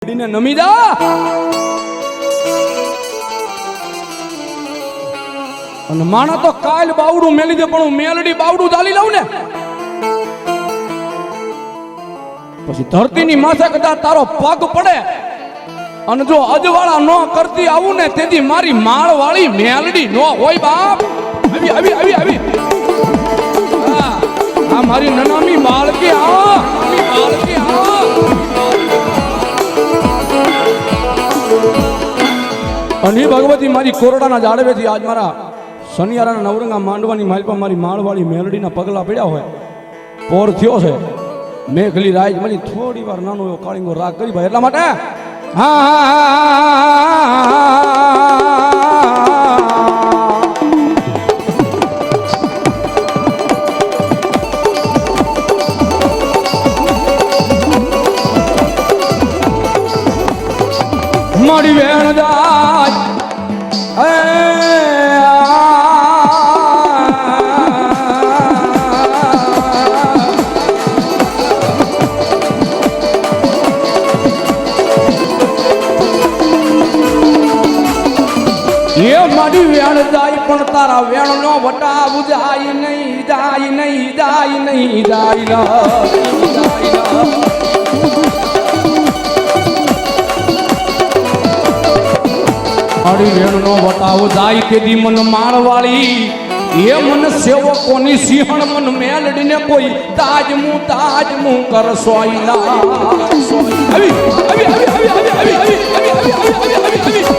ને નમી જા અને માણા તો કાલ બાવડું મેલી દે પણ હું મેલડી બાવડું ચાલી લઉં ને પછી ધરતીની માથે કદાચ તારો પગ પડે અને જો અજવાળા નો કરતી આવું ને તેથી મારી માળ વાળી મેલડી નો હોય બાપ આવી આવી આવી આવી આ મારી નનામી બાળકી આ બાળકી આ અને ભગવતી મારી કોરડાના જાડવેથી આજ મારા શનિયારાના નવરંગા માંડવાની માલપા મારી માળવાળી મેલડીના પગલા પડ્યા હોય પોર થયો છે મેઘલી રાજ મળી થોડી વાર નાનો એવો કાળીંગો રાગ કરી ભાઈ એટલા માટે મારી વેણ જાય એ મારી વેણ જાય પણ તારા વેણ નો વટાવ જાય નહીં જાય નહીં જાય નહીં જાય મારી વેણ નો વટાવ જાય તેથી મન માળવાળી એ મન સેવકોની સિંહણ મન મેલડીને કોઈ તાજ મું કર સોયલા આવી આવી આવી આવી આવી આવી આવી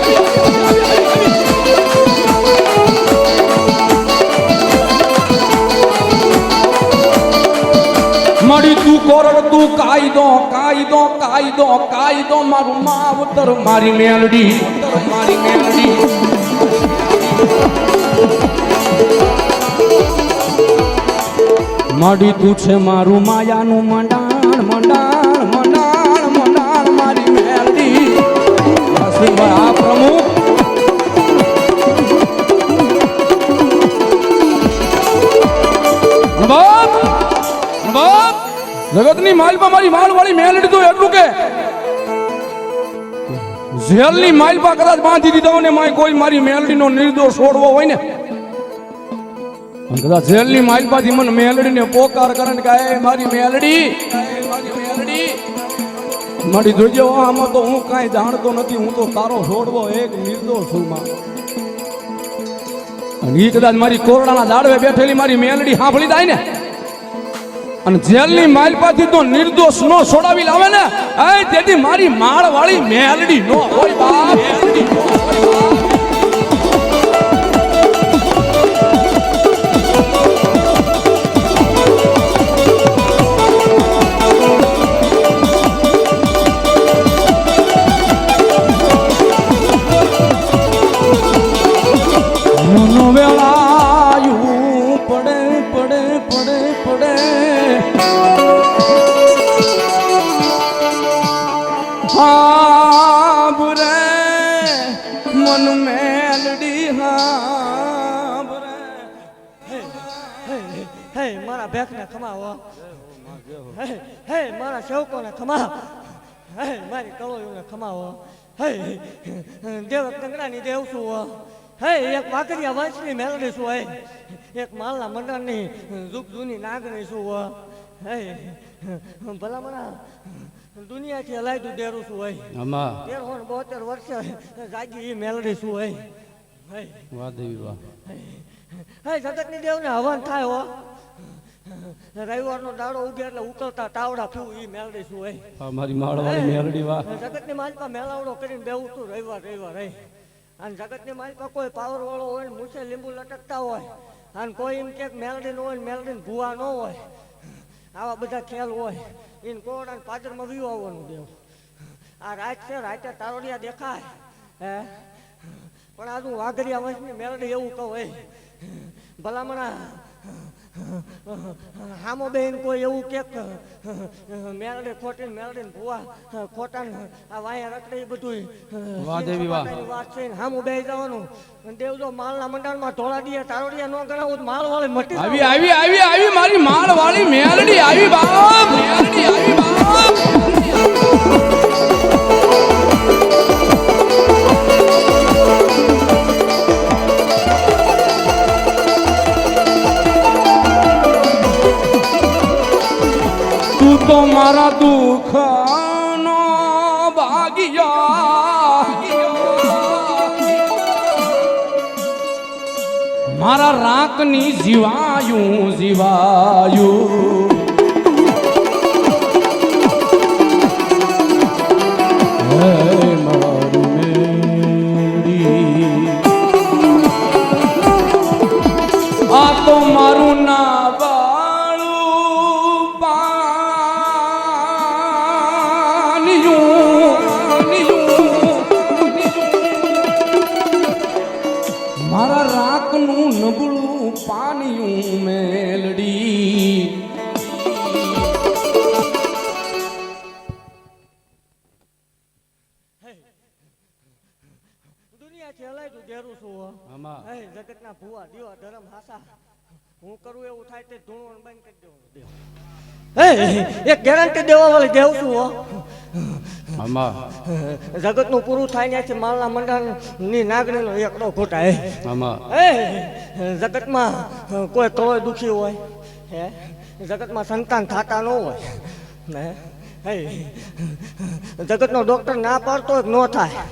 મારી તું કોરડ તું કાયદો કાયદો કાયદો કાયદો મારું માવતર મારી મેલડી મારી મેલડી માડી તું છે મારું માયાનું મંડાણ મંડાણ મંડાણ મંડાણ મારી મેલડી આ પ્રમુખ જગતની માલપા મારી માળવાળી મેલડી તો એટલું કે જેલની માલપા કદાચ બાંધી દીધા ને માય કોઈ મારી મેલડીનો નિર્દોષ છોડવો હોય ને કદાચ જેલની માલપાથી મને મેલડીને પોકાર કરે ને કે મારી મેલડી મારી જોજો આમાં તો હું કાંઈ જાણતો નથી હું તો તારો છોડવો એક નિર્દોષ છું માં અને એ કદાચ મારી કોરડાના ઝાડવે બેઠેલી મારી મેલડી સાંભળી જાય ને અને જેલની માલપાથી તો નિર્દોષ નો છોડાવી લાવે ને તેથી મારી માળ વાળી મેલડી નો હોય બાપ મેલડી નો હોય બાપ મનો વેળાયું પડે પડે પડે પડે હાબરે મન મેલડી હાબરે હે મારા ભેખને ખમાવો હે મારા સેવકોને ખમાવો હે મારી કળોયોને ખમાવો હે દેવક કંગડાની દેવ છું હે એક વાકરિયા વંશની મેલડી છું એક માલના મંડળની જુગ જૂની નાગણી છું હે ભલા મના દુનિયાથી હલાયતું દેરું છું હોય 1372 વર્ષે જાગી એ મેલડી છું હોય વાહ દેવી વાહ હે જગતની દેવને હવન થાય હો રવિવારનો દાડો ઉગે એટલે ઉકળતા તાવડા પીવું એ મેલડી છું હોય મારી માળવાળી મેલડી વાહ જગતની માલપા મેલાવડો કરીને બેવું છું રવિવાર અને જગતની માલપા કોઈ પાવર વાળો હોય ને મૂછે લીંબુ લટકતા હોય અને કોઈ એમ કે મેલડી નો હોય મેલડી ભૂવા ન હોય આવા બધા ખેલ હોય એને કોરડા ને પાદરમાં વ્યુ આવવાનું દેવ આ રાત છે રાતે તારોડિયા દેખાય હે પણ આ તું વાઘરિયા વંશની મેલડી એવું કહું ભલામણા હામો બેન કોઈ એવું કે મેલડી ખોટી મેલડી ભૂવા ખોટા આ વાયા રખડે એ બધું વાત છે હામો બે જવાનું દેવજો માલના મંડળમાં ઢોળા દે તારોડિયા નો ગણાવું માલ વાળી મટી આવી આવી આવી આવી મારી માળ વાળી મેલડી આવી બાપ મેલડી આવી બાપ ભાગિયા મારા રાકની જીવાયું જીવાયું હે મારી મેળી આ તો મારું ના વાળું મારા રાખનું નબળું પાનિયું મેલડી દુનિયાથી હલાય તું ડેરું છું હે જગતના ભુવા દીવા ધરમ હાસા હું કરું એવું થાય તે ધૂણો બંધ કરી દેવું હે એક ગેરંટી દેવા વાળી દેવ છું આમાં જગતનું પૂરું થાય ત્યાંથી માલના મંડળની નાગણીનો એકડો ખોટા આમાં હે જગતમાં કોઈ કળોય દુખી હોય હે જગતમાં સંતાન થતા ન હોય ને હે જગતનો ડોક્ટર ના પાડતો હોય ન થાય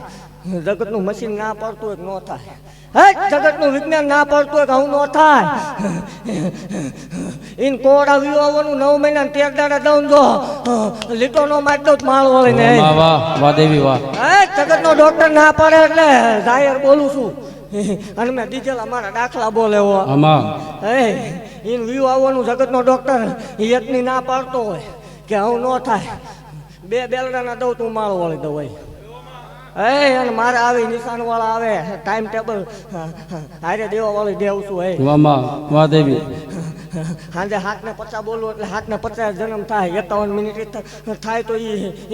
જગતનું મશીન ના પાડતું હોય ન થાય હે જગતનું વિજ્ઞાન ના પાડતું હોય આવું ન થાય ઇન કોડા વિવાવાનું 9 મહિના 13 દાડા દઉં જો લીટો નો મારી દઉં માળ વળીને વાહ વાહ દેવી વાહ હે જગતનો ડોક્ટર ના પાડે એટલે જાહેર બોલું છું અને મેં દીધેલા મારા દાખલા બોલે આમાં હે ઇન વિવાવાનું જગતનો ડોક્ટર એકની ના પાડતો હોય કે આવું ન થાય 2 બેલડાના દઉં તું માળ વળી દઉં હોય હે અને મારે આવી નિશાન વાળા આવે ટાઈમ ટેબલ હારે દેવા વાળી દેવ છું હે વાહ દેવી સાંજે 7:50 બોલું એટલે 7:50 જન્મ થાય 51 મિનિટ થાય તો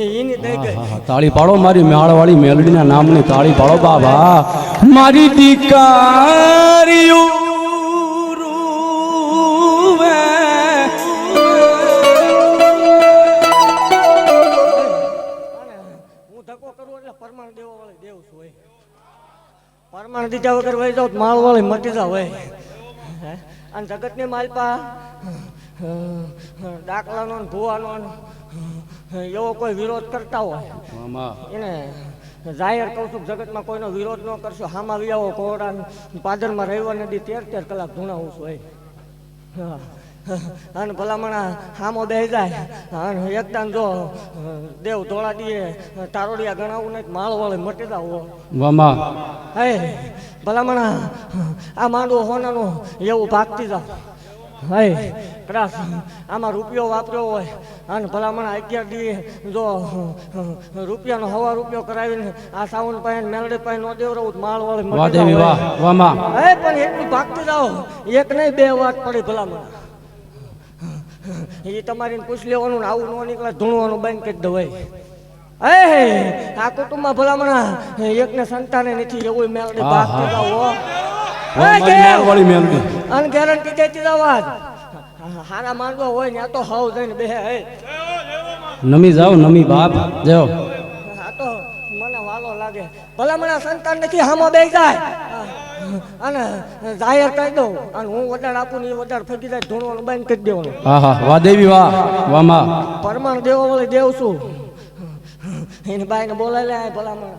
એની દઈ ગઈ તાળી પાડો મારી મેળવાળી મેલડીના નામની તાળી પાડો બાબા મારી દીકરીઓ પરમાણ દેવા વાળી દેવ છું હોય પરમાણ દીધા વગર વહી જાવ માળ વાળી મટી જાવ હોય અને જગતની માલપા દાખલાનો ભુવાનો એવો કોઈ વિરોધ કરતા હોય એને જાહેર કહું છું જગતમાં કોઈનો વિરોધ ન કરશો હામાં વિયાવો કોરડા પાદરમાં રવિવાર નદી 13 કલાક ધૂણાવું છું હોય અને ભલામણા હામો બેસી જાય અને એકદમ જો દેવ ધોળા દીએ તારોડિયા ગણાવું નહીં માળ વાળે મટી જાવ હે ભલામણા આ માંડવો હોનાનો એવું ભાગતી જાવ હે કદાચ આમાં રૂપિયો વાપર્યો હોય અને ભલામણા 11 દી જો રૂપિયાનો હવા રૂપિયો કરાવીને આ સાવન પાસે મેલડી પાસે નો દેવરાવું માળ વાળે મટી જાવ હે પણ એટલું ભાગતી જાવ એક નહીં 2 વાત પડી ભલામણા એ તમારી પૂછ લેવાનું ને આવું ન નીકળે ધૂણવાનું બંધ કરી દવાય હે આ કુટુંબમાં ભલામણા એકને સંતાને નથી એવું મેલડી ભાગતી જાવ અને ગેરંટી દેતી જાવ હારા માંડવા હોય ને આ તો હાવ જઈને બે હે નમી જાવ નમી બાપ જાવ આ તો મને વાલો લાગે ભલામણા સંતાન નથી હામો બે જાય અને જાહેર કરી દઉં અને હું વધારે આપું ને એ વધારે ફગી જાય ધૂણવાનું બંધ કરી દેવાનું વાહ દેવી વાહ વાહ પરમાણ દેવા વાળી દેવ છું એની બાઈને બોલાય લે ભલામણ